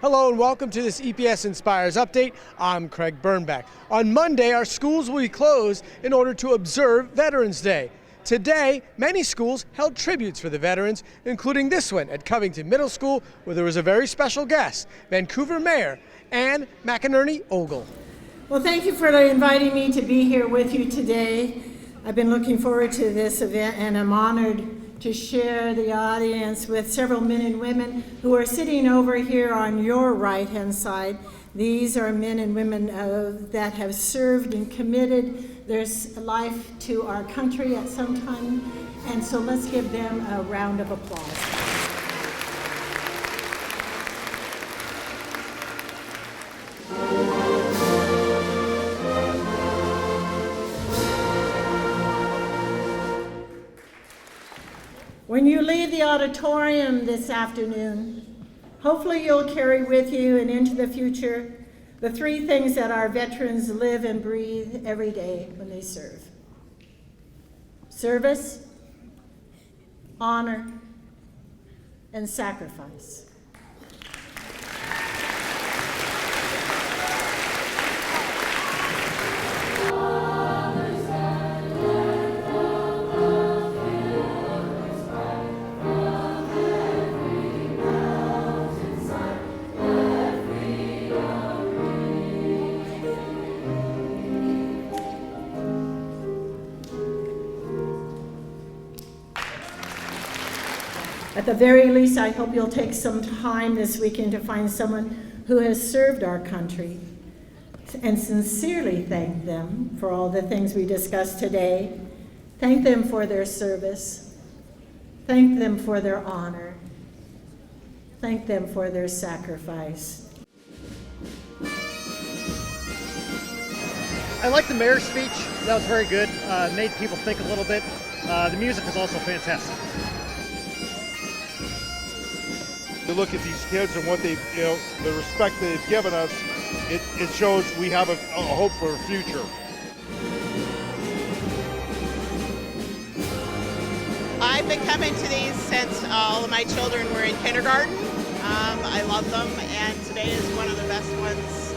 Hello and welcome to this EPS Inspires update. I'm Craig Birnbach. On Monday, our schools will be closed in order to observe Veterans Day. Today, many schools held tributes for the veterans, including this one at Covington Middle School, where there was a very special guest, Vancouver Mayor Anne McInerney Ogle. Well, thank you for inviting me to be here with you today. I've been looking forward to this event, and I'm honored to share the audience with several men and women who are sitting over here on your right-hand side. These are men and women that have served and committed their life to our country at some time, and so let's give them a round of applause. When you leave the auditorium this afternoon, hopefully you'll carry with you and into the future the three things that our veterans live and breathe every day when they serve: service, honor, and sacrifice. At the very least, I hope you'll take some time this weekend to find someone who has served our country and sincerely thank them for all the things we discussed today. Thank them for their service. Thank them for their honor. Thank them for their sacrifice. I like the mayor's speech. That was very good. Made people think a little bit. The music was also fantastic. To look at these kids and what they, the respect they've given us, it shows we have a hope for a future. I've been coming to these since all of my children were in kindergarten. I love them, and today is one of the best ones